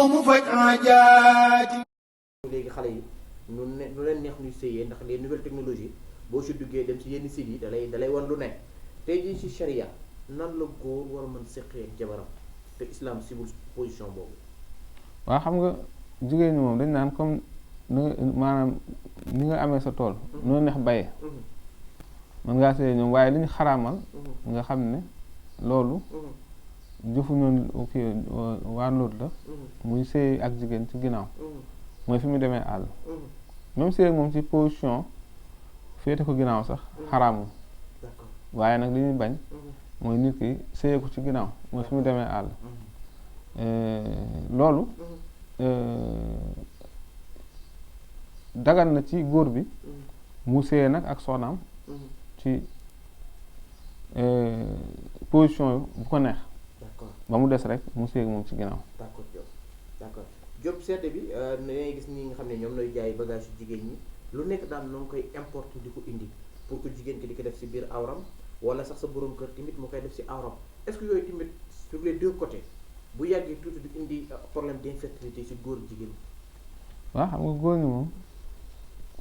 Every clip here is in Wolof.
mu faj aajaati. léegi xale yi nu leen neex ñuy sëyee ndax les nouvelles technologies boo si duggee dem si yenn sites yi dalay wan lu nekk tey jii si charia nan la góor war a mën seqee ak jabaram te islam sibul position boobu. waaw xam nga jigéen ñi moom dañ naan comme maanaam ni nga amee sa tool. noo neex bayee. mën ngaa sëyee ñoom waaye li ñu xaraamal. nga xam ne loolu. jëfu ñoon waa Lóot la. muy sëy ak jigéen ci ginnaaw. mooy fi mu demee àll. même sëy moom ci position féete ko ginnaaw sax xaraamul. waaye nag li ñuy bañ. mooy nit ki sëyee ko ci ginnaaw mooy fi mu demee àll. loolu. dagan na ci góor bi. mu sëyee nag ak soxnaam. ci position bu ko neex. ba mu des rek mu sëy ak moom ci ginnaaw. d'accord Diop seede bi ngay gis ñi nga xam ne ñoom nooy jaay bagage yu jigéen ñi lu nekk daal noo ngi koy importer di ko indi pour que jigéen ki di ko def si biir awram wala sax sa borom kër tamit mu koy def si awram est-ce que yooyu tamit sur les deux côtés bu yàggee tuuti du indi problème d'infertilité si góor jigéen ñi. waaw xam nga góor ñi moom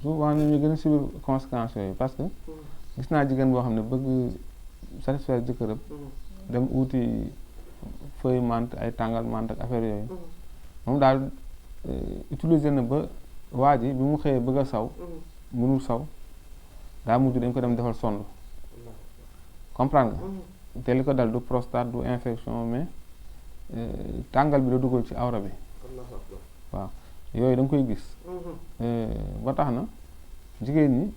souvent ñu gën a subir conséquences yooyu parce que gis naa jigéen boo xam ne bëgg satisfaire jëkkëram dem uuti feuille menthe ay tàngal menthe ak affaire yooyu moom daal utiliser na ba waa ji bi mu xëyee bëgg a saw mënul saw daa mujj dañ ko dem defal sonde comprendre nga te li ko dal du prostate du infection mais tàngal bi la dugal ci awra bi waaw yooyu da nga koy gis ba tax na jigéen ñi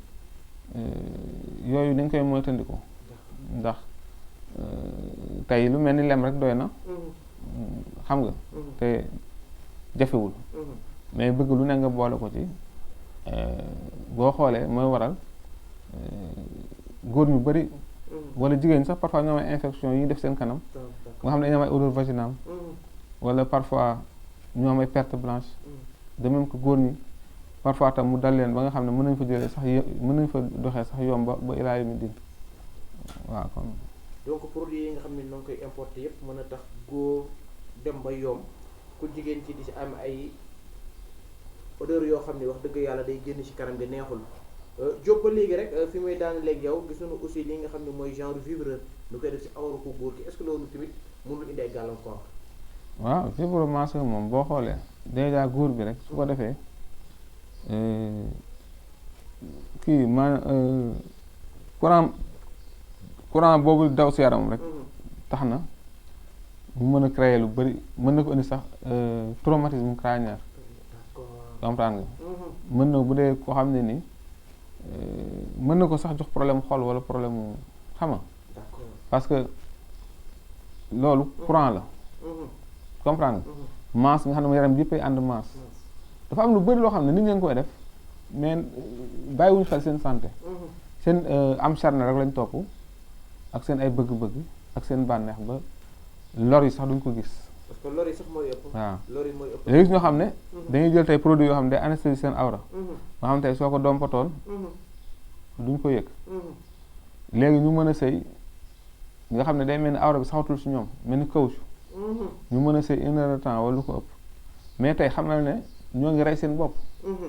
yooyu dañ koy moytandiku ndax tey lu mel ni lem rek doy na xam nga te jafewul mais bëgg lu ne nga boole ko ci boo xoolee mooy waral góor ñu bari wala jigéen sax parfois ñoo am ay infection yi def seen kanam nga xam ne dañoo am ay odeur vaginale wala parfois ñoo am ay perte blanche de même que góor ñi parfois tam mu dal leen ba nga xam ne mën nañ fa jëlee sax mën nañ fa doxee sax yomb ba ilaa yawmi diin waaw kon donc produit yi nga xam ne noo ngi koy importer yëpp mën a tax góor dem ba yomb ku jigéen ci di si am ay odeur yoo xam ne wax dëgg yàlla day génn ci kanam gi neexul Diop ba léegi rek fi muy daan léegi yow gis nañu aussi li nga xam ne mooy genre vibreur lu koy def si awra ko góor gi est-ce que loolu tamit mënul indi ay gàllankoor. waaw vibromasseur moom boo xoolee déjà góor bi rek su ko defee kii maanaam courant boobu daw si yaramam rek tax na mu mën a créer lu bari mën na ko indi sax traumatisme crânien comprendre nga mën na bu dee koo xam ne ni mën na ko sax jox problème xol wala problème xam nga parce que loolu courant la comprendre nga masse nga xam ne yaram bi yëpp ay ànd masse dafa am lu bari loo xam ne nit ngeen koy def mais bàyyiwuñu xel seen santé seen am charne rek lañ topp ak seen ay bëgg-bëgg ak seen bànneex ba lor yi sax duñ ko gis. parce que lor yi sax mooy ëpp. waaw lor yi mooy ëpp. léegi ñoo xam ne. dañuy jël tey produit yoo xam ne day anesthésie seen awra. nga xam tey soo ko dompatoon. duñ ko yëg. léegi ñu mën a sëy nga xam ne day mel ni awra bi saxatul si ñoom mel ni caoutchouc. ñu mën a sëy 1 heure de temps wala lu ko ëpp mais tey xam na ne ñoo ngi rey seen bopp.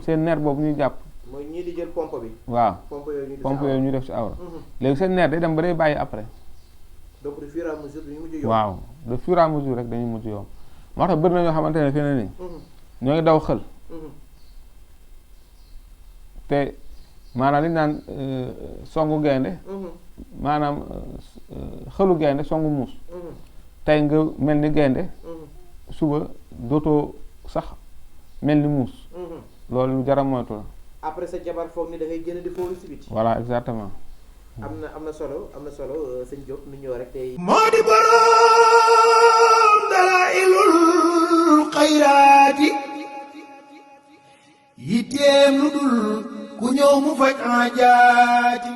seen nerf boobu ñuy jàpp. mooy ñii di jël pompe bi. waaw pompe yooyu ñu def ci awra. léegi seen nerf day dem ba day bàyyi après. donc de fur et à mesure dañuy mujj yomb. waaw de fur et à mesure rek dañuy mujj yomb moo tax bëri na ñoo xamante ne fii ne nii. ñoo ngi daw xël. te maanaam li ñu naan songu gaynde maanaam xëlu gaynde songu muus. tey nga mel ni gaynde suba dootoo sax mel ni muus. loolu lu jar a moytu la. après sa jabar foog ni da ngay génn di foofu si biti. voilà exactement. am na solo sëñ Diop nu ñëw rek tey. moo di boroom dalaa'ilul xayraati yitteem lu dul ku ñëw mu faj aajaati